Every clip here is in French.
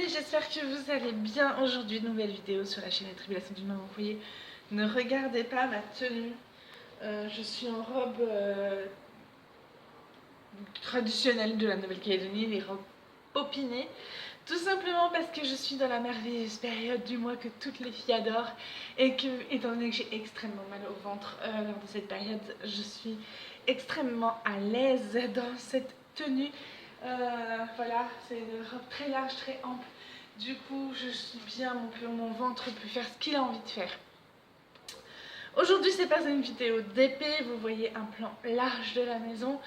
Salut, j'espère que vous allez bien. Aujourd'hui, nouvelle vidéo sur la chaîne Les Tribulations d'une maman au foyer. Ne regardez pas ma tenue. Je suis en robe traditionnelle de la Nouvelle-Calédonie, les robes popinées. Tout simplement parce que je suis dans la merveilleuse période du mois que toutes les filles adorent. Et que, étant donné que j'ai extrêmement mal au ventre lors de cette période, je suis extrêmement à l'aise dans cette tenue. Voilà, c'est une robe très large, très ample. Du coup, je suis bien, mon ventre peut faire ce qu'il a envie de faire. Aujourd'hui, c'est pas une vidéo d'épée, vous voyez un plan large de la maison.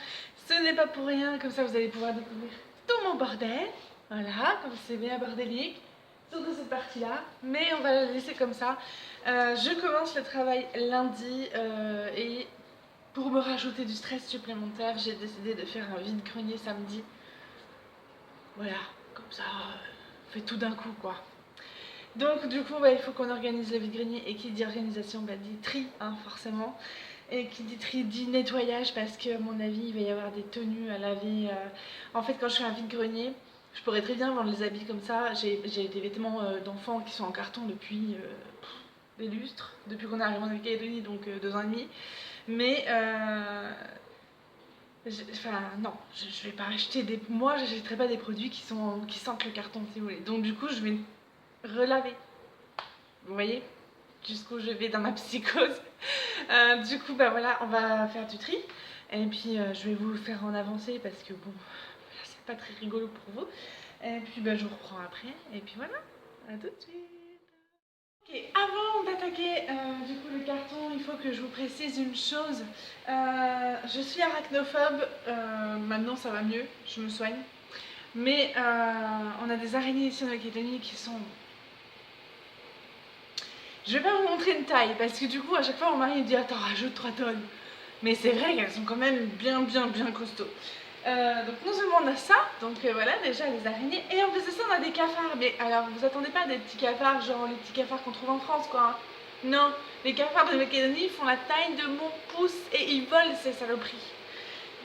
Ce n'est pas pour rien, comme ça vous allez pouvoir découvrir tout mon bordel. Voilà, comme c'est bien bordélique, surtout cette partie-là. Mais on va la laisser comme ça. Je commence le travail lundi et pour me rajouter du stress supplémentaire, j'ai décidé de faire un vide-grenier samedi. Voilà, comme ça, fait tout d'un coup quoi. Donc du coup, il faut qu'on organise le vide-grenier, et qui dit organisation dit tri, hein, forcément. Et qui dit tri dit nettoyage, parce que à mon avis, il va y avoir des tenues à laver. En fait, quand je fais un vide-grenier, je pourrais très bien vendre les habits comme ça. J'ai des vêtements d'enfants qui sont en carton depuis des lustres, depuis qu'on est arrivé en Nouvelle-Calédonie, donc 2 ans et demi. Mais enfin non, je vais pas acheter des... Moi, j'achèterai pas des produits qui sentent le carton, si vous voulez. Donc du coup, je vais relaver. Vous voyez jusqu'où je vais dans ma psychose. Du coup, voilà, on va faire du tri. Et puis, je vais vous le faire en avancée parce que bon, c'est pas très rigolo pour vous. Et puis, je vous reprends après. Et puis voilà, à tout de suite. Ok, avant d'attaquer du coup le carton, il faut que je vous précise une chose. Je suis arachnophobe. Maintenant, ça va mieux, je me soigne. Mais on a des araignées ici en Nouvelle-Calédonie qui sont... Je vais pas vous montrer une taille parce que du coup à chaque fois mon mari me dit attends, rajoute 3 tonnes. Mais c'est vrai qu'elles sont quand même bien costauds. Donc non seulement on a ça, donc voilà déjà les araignées, et en plus de ça on a des cafards. Mais alors vous attendez pas des petits cafards genre les petits cafards qu'on trouve en France quoi, hein. Non, les cafards de Nouvelle-Calédonie font la taille de mon pouce et ils volent ces saloperies.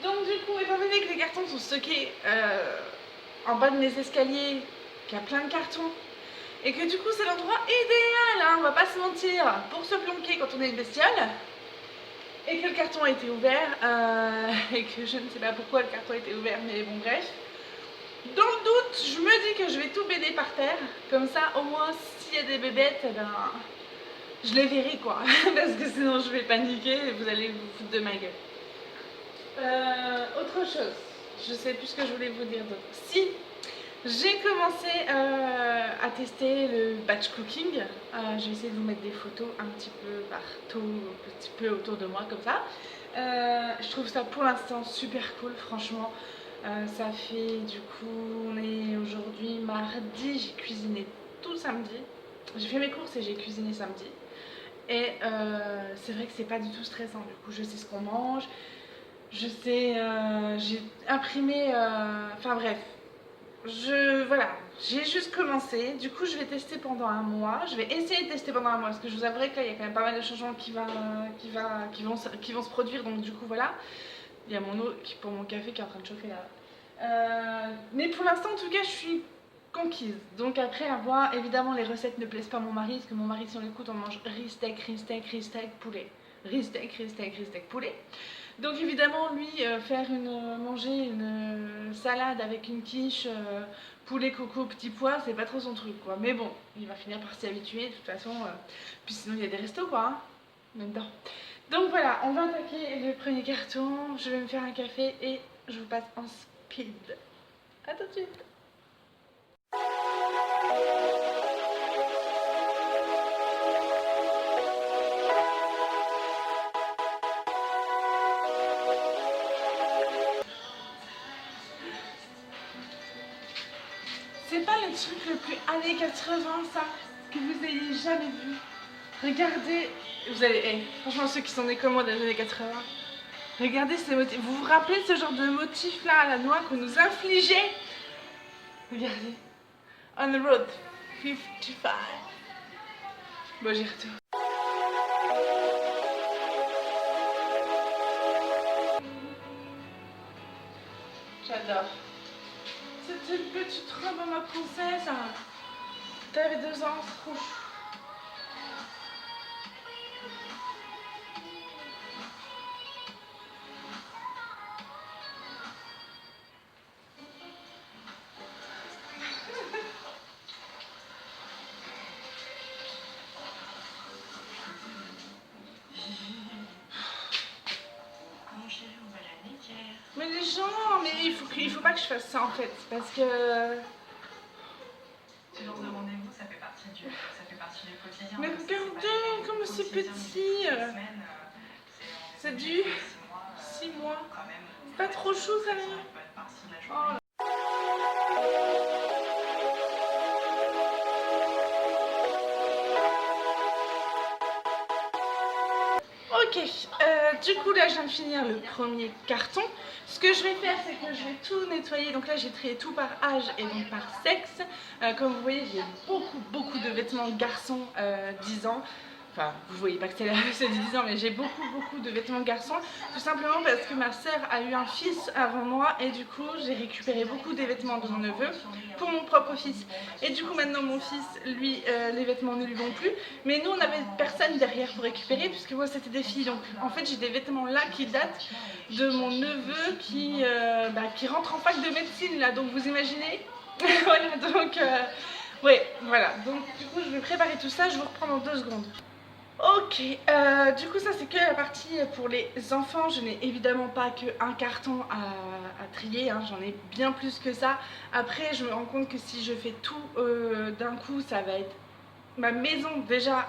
Donc du coup, étant donné que les cartons sont stockés en bas de mes escaliers, qu'il y a plein de cartons, et que du coup c'est l'endroit idéal, hein, on va pas se mentir, pour se planquer quand on est une bestiole, et que le carton a été ouvert, et que je ne sais pas pourquoi le carton a été ouvert, mais bon bref. Dans le doute, je me dis que je vais tout béder par terre, comme ça au moins s'il y a des bébêtes, je les verrai quoi, parce que sinon je vais paniquer et vous allez vous foutre de ma gueule. Autre chose, je sais plus ce que je voulais vous dire d'autre. Si, j'ai commencé à tester le batch cooking. Je vais essayer de vous mettre des photos un petit peu partout, un petit peu autour de moi comme ça. Je trouve ça pour l'instant super cool, franchement. Ça fait du coup, on est aujourd'hui mardi, j'ai cuisiné tout samedi. J'ai fait mes courses et j'ai cuisiné samedi. Et c'est vrai que c'est pas du tout stressant, du coup je sais ce qu'on mange. Je sais, j'ai imprimé, enfin bref, voilà, j'ai juste commencé. Du coup, je vais tester pendant un mois. Je vais essayer de tester pendant un mois parce que je vous avouerai que là, il y a quand même pas mal de changements qui vont se produire. Donc, du coup, voilà. Il y a mon eau pour mon café qui est en train de chauffer là. Mais pour l'instant, en tout cas, je suis conquise. Donc, après, à voir, évidemment, les recettes ne plaisent pas à mon mari parce que mon mari, si on l'écoute, on mange riz-steak, poulet. Riz-steak, poulet. Donc évidemment, lui, manger une salade avec une quiche, poulet, coco, petit pois, c'est pas trop son truc, quoi. Mais bon, il va finir par s'y habituer, de toute façon. Puis sinon, il y a des restos, quoi, hein, en même temps. Donc voilà, on va attaquer le premier carton. Je vais me faire un café et je vous passe en speed. A tout de suite. C'est pas le truc le plus années 80 ça, que vous ayez jamais vu. Regardez, vous allez, franchement ceux qui sont nés comme moi dans les années 80, regardez ces motifs. Vous vous rappelez ce genre de motif là à la noix qu'on nous infligeait? Regardez. On the road 55. Bon, j'y retourne. J'adore. C'était une petite robe à ma princesse. T'avais 2 ans, c'est trop. Mais les gens, mais il faut pas que je fasse ça en fait, parce que... Ce genre de rendez-vous, ça fait partie du quotidien. Mais regardez comme c'est petit. C'est du 6 mois. C'est pas trop chaud ça là. Oh. Ok, du coup là je viens de finir le premier carton. Ce que je vais faire, c'est que je vais tout nettoyer. Donc là j'ai trié tout par âge et donc par sexe. Comme vous voyez, j'ai beaucoup de vêtements garçons 10 ans. Enfin, vous voyez pas que c'est 10 ans, mais j'ai beaucoup de vêtements garçons. Tout simplement parce que ma soeur a eu un fils avant moi et du coup j'ai récupéré beaucoup des vêtements de mon neveu pour mon propre fils. Et du coup maintenant mon fils, lui, les vêtements ne lui vont plus. Mais nous on avait personne derrière pour récupérer puisque moi c'était des filles. Donc en fait j'ai des vêtements là qui datent de mon neveu qui rentre en fac de médecine là. Donc vous imaginez. Voilà, donc ouais, voilà. Donc du coup je vais préparer tout ça, je vous reprends dans 2 secondes. Ok, du coup ça c'est que la partie pour les enfants. Je n'ai évidemment pas qu'un carton à trier, hein. J'en ai bien plus que ça. Après je me rends compte que si je fais tout d'un coup, ça va être... Ma maison déjà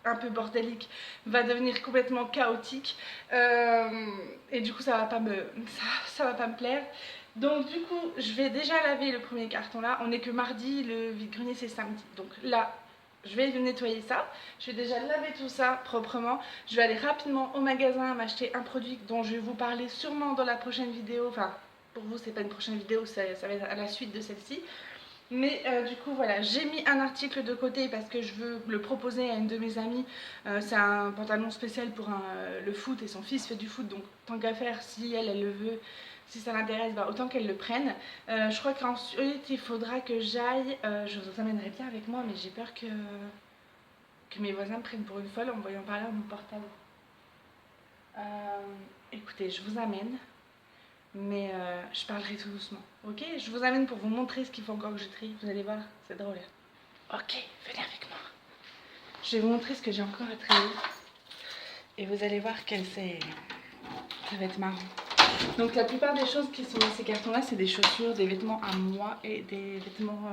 un peu bordélique va devenir complètement chaotique et du coup ça va pas me plaire. Donc du coup je vais déjà laver le premier carton là. On n'est que mardi, le vide-grenier c'est samedi. Donc là je vais nettoyer ça, je vais déjà laver tout ça proprement. Je vais aller rapidement au magasin m'acheter un produit dont je vais vous parler sûrement dans la prochaine vidéo. Enfin, pour vous c'est pas une prochaine vidéo, ça va être à la suite de celle-ci. Mais du coup voilà, j'ai mis un article de côté parce que je veux le proposer à une de mes amies. C'est un pantalon spécial pour le foot et son fils fait du foot. Donc tant qu'à faire, si elle le veut, si ça l'intéresse, bah, autant qu'elle le prenne. Je crois qu'ensuite il faudra que j'aille, je vous amènerai bien avec moi, mais j'ai peur que mes voisins me prennent pour une folle en me voyant parler à mon portable. Écoutez, je vous amène. Mais je parlerai tout doucement, ok? Je vous amène pour vous montrer ce qu'il faut encore que je trie. Vous allez voir, c'est drôle. Ok, venez avec moi. Je vais vous montrer ce que j'ai encore à trier. Et vous allez voir ça va être marrant. Donc la plupart des choses qui sont dans ces cartons-là, c'est des chaussures, des vêtements à moi et des vêtements,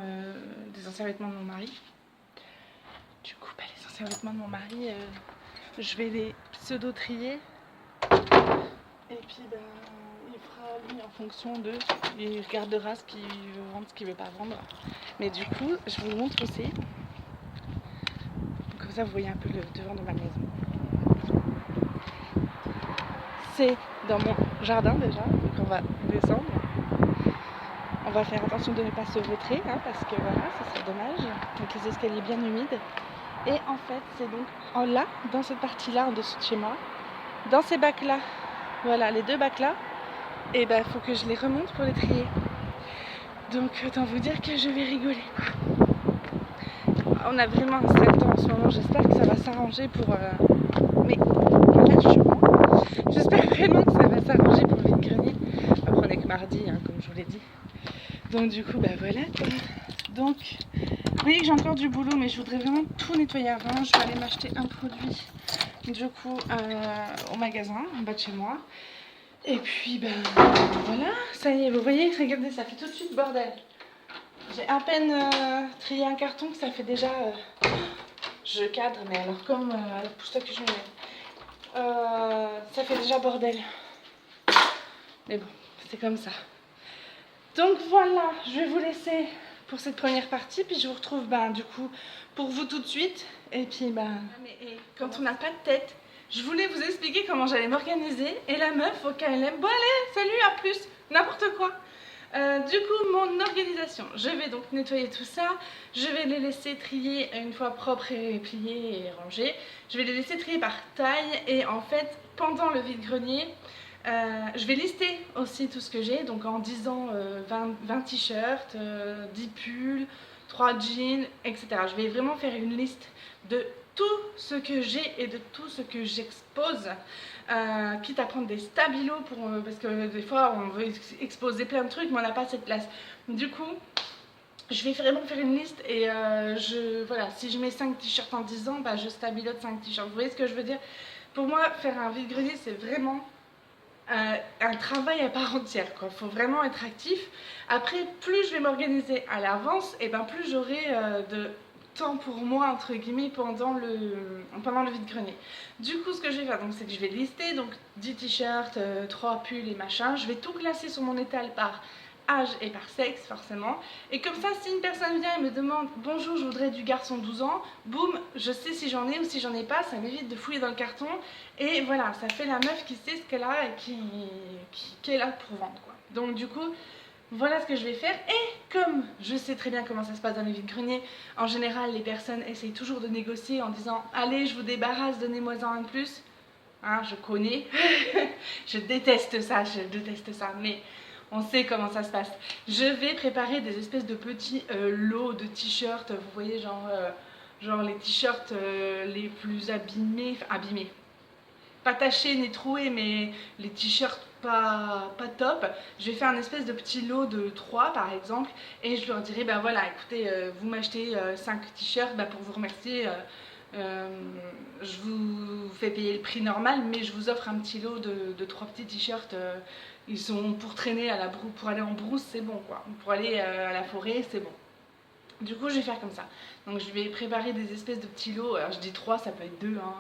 des anciens vêtements de mon mari. Du coup, les anciens vêtements de mon mari, je vais les pseudo-trier. Et puis, il fera lui en fonction de... Il regardera ce qu'il veut vendre, ce qu'il veut pas vendre. Mais du coup, je vous montre aussi. Comme ça, vous voyez un peu le devant de ma maison. C'est dans mon jardin déjà, donc on va descendre. On va faire attention de ne pas se vautrer, hein, parce que voilà, ce serait dommage. Donc les escaliers bien humides. Et en fait, c'est donc là, dans cette partie-là, en dessous de chez moi, dans ces bacs-là, voilà, les 2 bacs-là, et il faut que je les remonte pour les trier. Donc autant vous dire que je vais rigoler, quoi. On a vraiment un sale temps en ce moment, j'espère que ça va s'arranger pour... Mais lâche-moi. J'espère vraiment que ça va s'arranger pour le vide-grenier. Après on est que mardi, hein, comme je vous l'ai dit. Donc du coup, voilà quoi. Donc, vous voyez que j'ai encore du boulot, mais je voudrais vraiment tout nettoyer avant. Je vais aller m'acheter un produit, du coup, au magasin, en bas de chez moi. Et puis, voilà, ça y est, vous voyez, regardez, ça fait tout de suite bordel. J'ai à peine trié un carton que ça fait déjà... je cadre, mais alors comme... pousse-toi que je mets. Ça fait déjà bordel. Mais bon, c'est comme ça. Donc voilà, je vais vous laisser pour cette première partie, puis je vous retrouve du coup pour vous tout de suite. Et puis quand on n'a pas de tête, je voulais vous expliquer comment j'allais m'organiser. Et la meuf, au cas elle aime, bon allez, salut, à plus, n'importe quoi. Du coup, mon organisation, je vais donc nettoyer tout ça, je vais les laisser trier une fois propres et pliés et rangés. Je vais les laisser trier par taille et en fait, pendant le vide-grenier, Je vais lister aussi tout ce que j'ai, donc en disant 20 t-shirts, 10 pulls, 3 jeans, etc. Je vais vraiment faire une liste de tout ce que j'ai et de tout ce que j'expose, quitte à prendre des stabilos parce que des fois on veut exposer plein de trucs mais on n'a pas assez de place. Du coup, je vais vraiment faire une liste et voilà, si je mets 5 t-shirts en 10 ans, bah, je stabilote 5 t-shirts. Vous voyez ce que je veux dire? Pour moi, faire un vide-grenier, c'est vraiment un travail à part entière. Il faut vraiment être actif. Après, plus je vais m'organiser à l'avance, et ben plus j'aurai de temps pour moi, entre guillemets, pendant le vide-grenier. Du coup, ce que je vais faire, c'est que je vais lister donc 10 t-shirts, 3 pulls et machin. Je vais tout classer sur mon étal par âge et par sexe forcément, et comme ça si une personne vient et me demande bonjour je voudrais du garçon 12 ans, boum, je sais si j'en ai ou si j'en ai pas, ça m'évite de fouiller dans le carton et voilà, ça fait la meuf qui sait ce qu'elle a et qui est là pour vendre quoi. Donc du coup voilà ce que je vais faire, et comme je sais très bien comment ça se passe dans les vide-greniers, en général les personnes essayent toujours de négocier en disant allez je vous débarrasse, donnez-moi-en un de plus, hein, je connais, je déteste ça, mais on sait comment ça se passe. Je vais préparer des espèces de petits lots de t-shirts. Vous voyez, genre les t-shirts les plus abîmés. Enfin, abîmés. Pas tachés ni troués, mais les t-shirts pas top. Je vais faire un espèce de petit lot de 3 par exemple. Et je leur dirai, ben voilà, écoutez, vous m'achetez 5 t-shirts, pour vous remercier. Je vous fais payer le prix normal, mais je vous offre un petit lot de 3 petits t-shirts. Ils sont pour traîner à pour aller en brousse, c'est bon quoi. Pour aller à la forêt, c'est bon. Du coup, je vais faire comme ça. Donc, je vais préparer des espèces de petits lots. Alors, je dis 3, ça peut être 2, hein,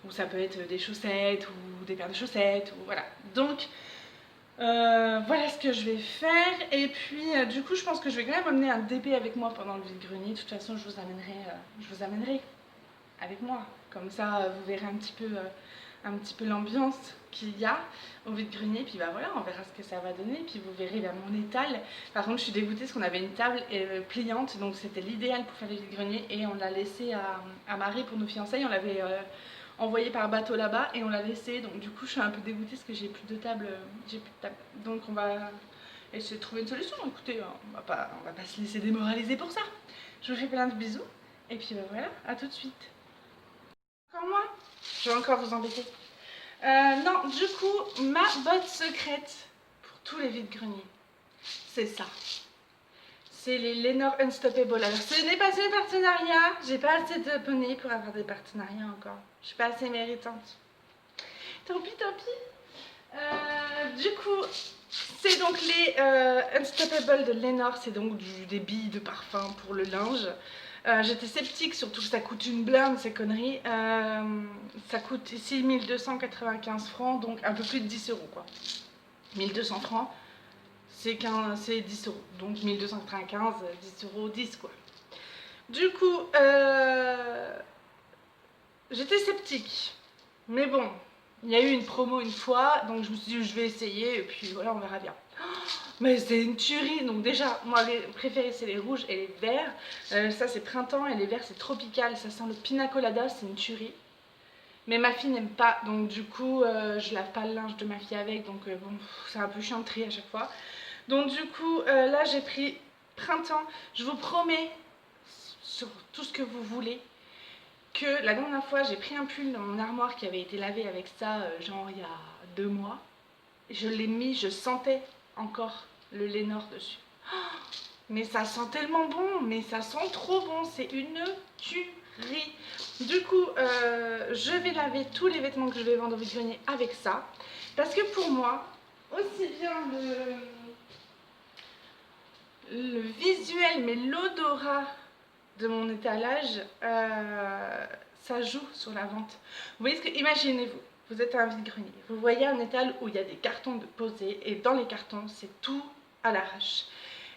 ou ça peut être des chaussettes, ou des paires de chaussettes, ou voilà. Donc, voilà ce que je vais faire. Et puis, du coup, je pense que je vais quand même amener un DP avec moi pendant le vide-grenier. De toute façon, je vous amènerai avec moi. Comme ça, vous verrez un petit peu l'ambiance qu'il y a au vide-grenier, puis voilà, on verra ce que ça va donner, puis vous verrez mon étal. Par contre, je suis dégoûtée parce qu'on avait une table pliante, donc c'était l'idéal pour faire les vide-greniers, et on l'a laissé à Marie pour nos fiançailles, on l'avait envoyé par bateau là-bas, et on l'a laissé, donc du coup, je suis un peu dégoûtée parce que j'ai plus de table, donc on va essayer de trouver une solution. Écoutez, on va pas se laisser démoraliser pour ça. Je vous fais plein de bisous, et puis voilà, à tout de suite. Encore moi? Je vais encore vous embêter. Non, du coup, ma botte secrète pour tous les vides-greniers, c'est ça. C'est les Lenor Unstoppable. Alors, ce n'est pas un partenariat. J'ai pas assez d'abonnés pour avoir des partenariats encore. Je suis pas assez méritante. Tant pis, tant pis. Du coup, c'est donc les Unstoppable de Lenor. C'est donc des billes de parfum pour le linge. J'étais sceptique, surtout que ça coûte une blinde ces conneries. Ça coûte ici 1295 francs, donc un peu plus de 10 euros quoi. 1200 francs, c'est 10 euros. Donc 1295, 10 euros, 10 quoi. Du coup, j'étais sceptique. Mais bon, il y a eu une promo une fois, donc je me suis dit je vais essayer et puis voilà, on verra bien. Mais c'est une tuerie. Donc déjà, moi les préférés c'est les rouges et les verts. Ça c'est printemps et les verts c'est tropical. Ça sent le pina colada, c'est une tuerie. Mais ma fille n'aime pas, donc du coup je lave pas le linge de ma fille avec. Donc bon, c'est un peu chiant de trier à chaque fois. Donc du coup là j'ai pris printemps. Je vous promets sur tout ce que vous voulez que la dernière fois j'ai pris un pull dans mon armoire qui avait été lavé avec ça genre il y a 2 mois. Je l'ai mis, je sentais encore le Lenor dessus. Oh, mais ça sent tellement bon, mais ça sent trop bon, c'est une tuerie. Du coup, je vais laver tous les vêtements que je vais vendre au vide-grenier avec ça. Parce que pour moi, aussi bien le visuel, mais l'odorat de mon étalage, ça joue sur la vente. Vous voyez ce que, imaginez-vous. Vous êtes à un vide-grenier, vous voyez un étal où il y a des cartons de posés et dans les cartons c'est tout à l'arrache.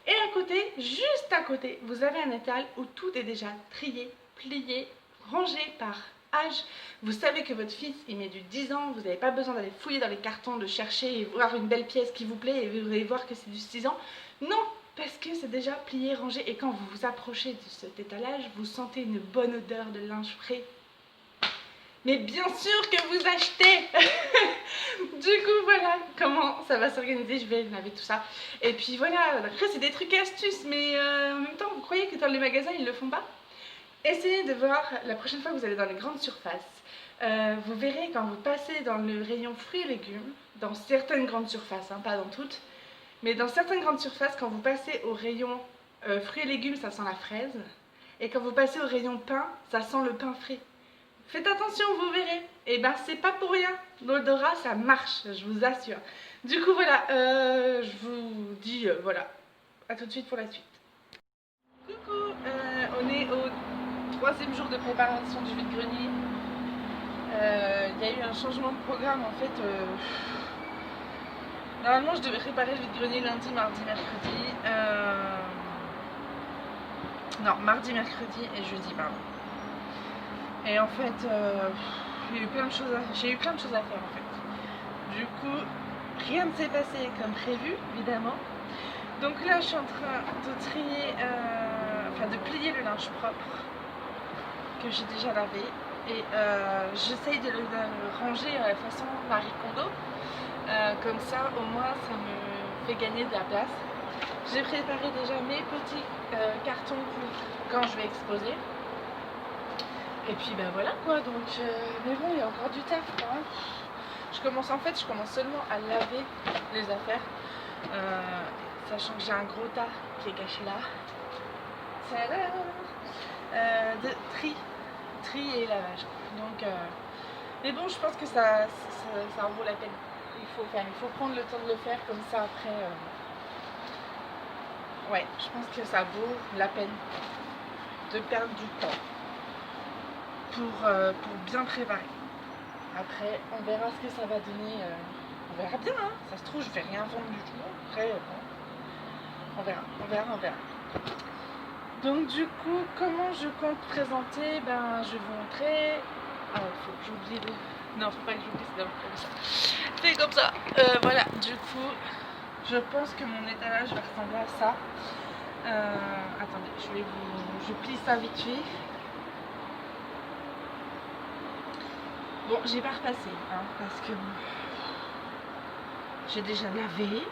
Et à côté, juste à côté, vous avez un étal où tout est déjà trié, plié, rangé par âge. Vous savez que votre fils il met du 10 ans, vous n'avez pas besoin d'aller fouiller dans les cartons, de chercher et voir une belle pièce qui vous plaît et vous allez voir que c'est du 6 ans. Non, parce que c'est déjà plié, rangé et quand vous vous approchez de cet étalage, vous sentez une bonne odeur de linge frais. Mais bien sûr que vous achetez. Du coup voilà comment ça va s'organiser, je vais laver tout ça. Et puis voilà, après c'est des trucs et astuces, mais en même temps vous croyez que dans les magasins ils le font pas? Essayez de voir la prochaine fois que vous allez dans les grandes surfaces. Vous verrez quand vous passez dans le rayon fruits et légumes, dans certaines grandes surfaces, hein, pas dans toutes, mais dans certaines grandes surfaces, quand vous passez au rayon fruits et légumes, ça sent la fraise. Et quand vous passez au rayon pain, ça sent le pain frais. Faites attention, vous verrez. Et ben c'est pas pour rien. L'odorat, ça marche, je vous assure. Du coup voilà, je vous dis voilà. À tout de suite pour la suite. Coucou, on est au 3e jour de préparation du vide-grenier. Il y a eu un changement de programme en fait. Normalement je devais préparer le vide-grenier lundi, mardi, mercredi. Non, mardi, mercredi et jeudi, pardon. Et en fait, j'ai eu plein de choses à faire en fait. Du coup, rien ne s'est passé comme prévu, évidemment. Donc là, je suis en train de trier, de plier le linge propre que j'ai déjà lavé. Et j'essaye de le ranger à la façon Marie Kondo. Comme ça, au moins, ça me fait gagner de la place. J'ai préparé déjà mes petits cartons pour quand je vais exposer. Et puis ben voilà quoi, donc mais bon, il y a encore du taf hein. Je commence seulement à laver les affaires, sachant que j'ai un gros tas qui est caché là. De tri et lavage. Donc mais bon, je pense que ça en vaut la peine. Il faut prendre le temps de le faire comme ça après. Ouais, je pense que ça vaut la peine de perdre du temps pour bien préparer. Après, on verra ce que ça va donner. On verra bien, hein. Ça se trouve, je vais rien vendre du tout. Après, bon, on verra. Donc du coup, comment je compte présenter? Ben, je vais vous montrer. Ah, faut que j'oublie de... Non, faut pas que j'oublie, c'est comme ça. C'est comme ça. Voilà, du coup, je pense que mon étalage va ressembler à ça. Attendez, je plie ça vite fait. Bon, j'ai pas repassé, hein, parce que j'ai déjà lavé,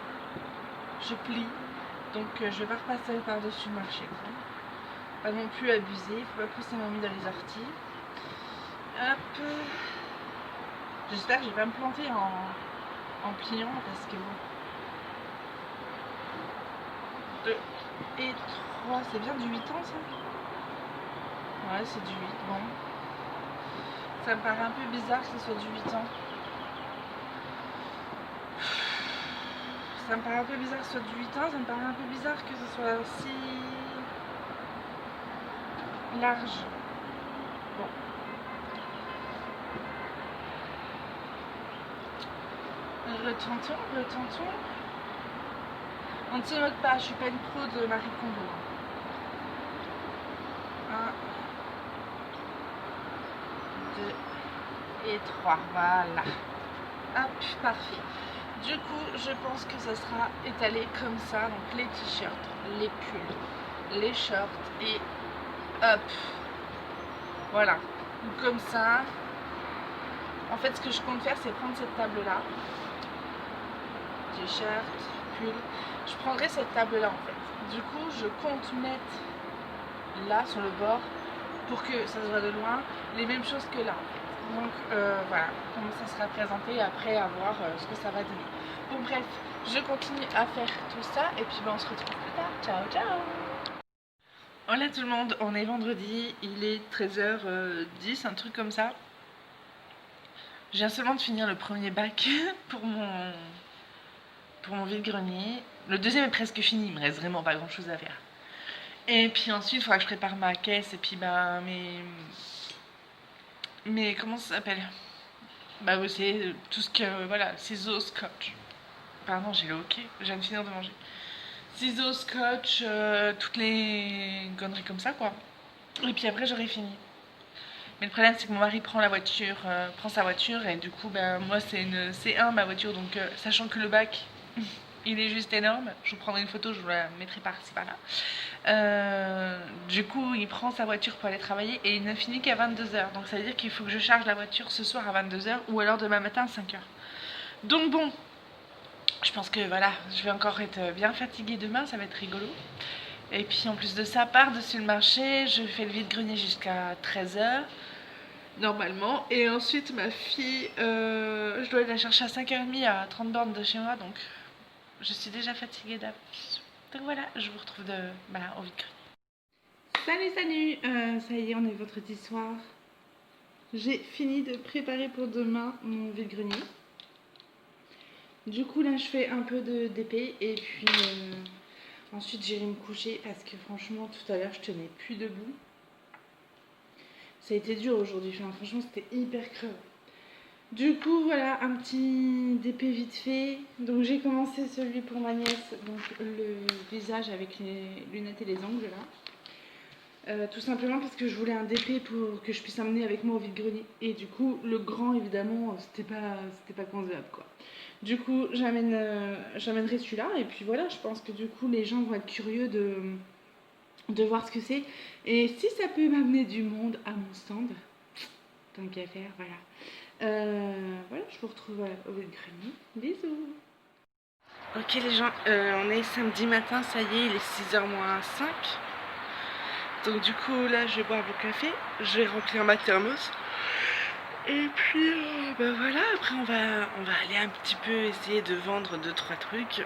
je plie, donc je vais pas repasser par-dessus le marché. Pas non plus abuser, il faut pas pousser ma main dans les orties. Hop. J'espère que je vais pas me planter en pliant, parce que bon. 2 et 3, c'est bien du 8 ans ça? Ouais, c'est du 8, bon. Ça me paraît un peu bizarre que ce soit du 8 ans. Ça me paraît un peu bizarre que ce soit du 8 ans, ça me paraît un peu bizarre que ce soit aussi large. Bon. Retentons. On ne se moque pas, je suis pas une pro de Marie Kondo. 1, 2 et 3, voilà. Hop, parfait. Du coup, je pense que ça sera étalé comme ça, donc les t-shirts, les pulls, les shorts et hop, voilà, comme ça. En fait, ce que je compte faire, c'est prendre cette table-là, t-shirt, pull, je prendrai cette table-là en fait. Du coup, je compte mettre là, sur le bord, pour que ça se voit de loin, les mêmes choses que là. Donc voilà comment ça sera présenté après à voir ce que ça va donner. Bon bref, je continue à faire tout ça et puis on se retrouve plus tard. Ciao ciao. Hola tout le monde, on est vendredi, il est 13h10, un truc comme ça. Je viens seulement de finir le premier bac pour mon vide-grenier. Le deuxième est presque fini, il me reste vraiment pas grand chose à faire. Et puis ensuite il faudra que je prépare ma caisse et puis bah mais comment ça s'appelle? Bah vous savez, tout ce que, voilà, ciseaux, scotch. Pardon, j'ai le hoquet, je viens de finir de manger. Ciseaux, scotch, toutes les conneries comme ça quoi. Et puis après j'aurai fini. Mais le problème c'est que mon mari prend sa voiture et du coup bah moi c'est une C1 ma voiture, donc sachant que le bac il est juste énorme. Je vous prendrai une photo, je vous la mettrai par-ci par-là. Du coup, il prend sa voiture pour aller travailler et il ne finit qu'à 22h. Donc ça veut dire qu'il faut que je charge la voiture ce soir à 22h ou alors demain matin à 5h. Donc bon, je pense que voilà, je vais encore être bien fatiguée demain, ça va être rigolo. Et puis en plus de ça, par-dessus le marché, je fais le vide-grenier jusqu'à 13h. Normalement, et ensuite ma fille, je dois aller la chercher à 5h30 à 30 bornes de chez moi, donc je suis déjà fatiguée d'avance. Donc voilà, je vous retrouve au vide-grenier. Salut, ça y est, on est vendredi soir. J'ai fini de préparer pour demain mon vide-grenier. Du coup là je fais un peu d'épée et puis ensuite j'irai me coucher parce que franchement tout à l'heure je tenais plus debout. Ça a été dur aujourd'hui, enfin, franchement c'était hyper creux. Du coup voilà, un petit DP vite fait. Donc j'ai commencé celui pour ma nièce, donc le visage avec les lunettes et les ongles là. Tout simplement parce que je voulais un DP pour que je puisse amener avec moi au vide-grenier. Et du coup le grand évidemment c'était pas concevable quoi. Du coup j'amènerai celui-là et puis voilà, je pense que du coup les gens vont être curieux de voir ce que c'est. Et si ça peut m'amener du monde à mon stand, tant qu'à faire, voilà. Voilà, je vous retrouve au vide-grenier. Bisous. Ok les gens, on est samedi matin, ça y est, il est 6h moins 5. Donc du coup là je vais boire mon café, je vais remplir ma thermos. Et puis voilà, après on va aller un petit peu essayer de vendre 2-3 trucs.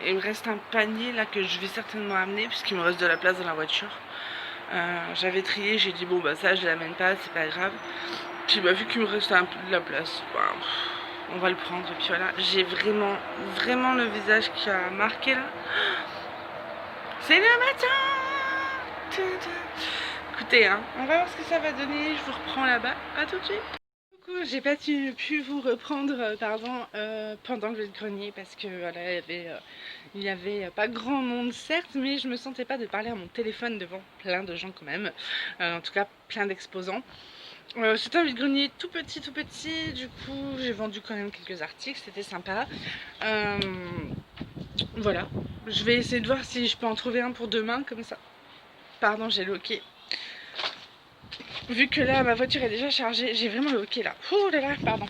Il me reste un panier là que je vais certainement amener puisqu'il me reste de la place dans la voiture. J'avais trié, j'ai dit bon bah ça je l'amène pas, c'est pas grave. Puis bah vu qu'il me reste un peu de la place, bah, on va le prendre. Et puis voilà, j'ai vraiment le visage qui a marqué là. C'est le matin. Écoutez, hein, on va voir ce que ça va donner, je vous reprends là-bas, à tout de suite. J'ai pas pu vous reprendre pendant le vide-grenier parce que voilà, il y avait pas grand monde certes, mais je me sentais pas de parler à mon téléphone devant plein de gens quand même, en tout cas plein d'exposants. C'était un vide-grenier tout petit, du coup j'ai vendu quand même quelques articles, c'était sympa. Voilà, je vais essayer de voir si je peux en trouver un pour demain comme ça. Pardon, j'ai loqué. Vu que là ma voiture est déjà chargée, j'ai vraiment le hockey là. Ouh là là, pardon.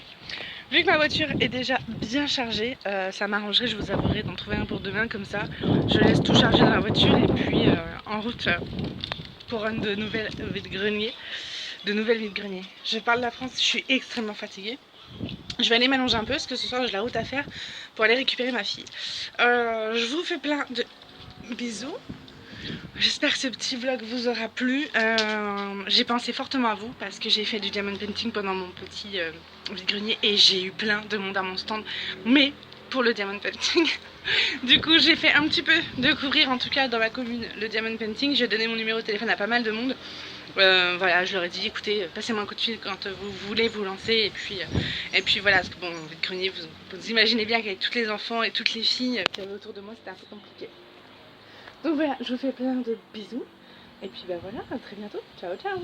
Vu que ma voiture est déjà bien chargée, ça m'arrangerait, je vous avouerai, d'en trouver un pour demain comme ça. Je laisse tout charger dans la voiture et puis en route pour un de nouvelles vide-greniers. Je parle de la France, je suis extrêmement fatiguée. Je vais aller m'allonger un peu parce que ce soir j'ai la route à faire pour aller récupérer ma fille. Je vous fais plein de bisous. J'espère que ce petit vlog vous aura plu. J'ai pensé fortement à vous parce que j'ai fait du diamond painting pendant mon petit vide-grenier et j'ai eu plein de monde à mon stand. Mais pour le diamond painting, du coup j'ai fait un petit peu découvrir en tout cas dans ma commune le diamond painting. J'ai donné mon numéro de téléphone à pas mal de monde. Voilà, je leur ai dit écoutez, passez-moi un coup de fil quand vous voulez vous lancer et puis voilà, parce que bon, vide-grenier, vous imaginez bien qu'avec tous les enfants et toutes les filles qui avaient autour de moi, c'était un peu compliqué. Donc voilà, je vous fais plein de bisous. Et puis bah voilà, à très bientôt. Ciao ciao.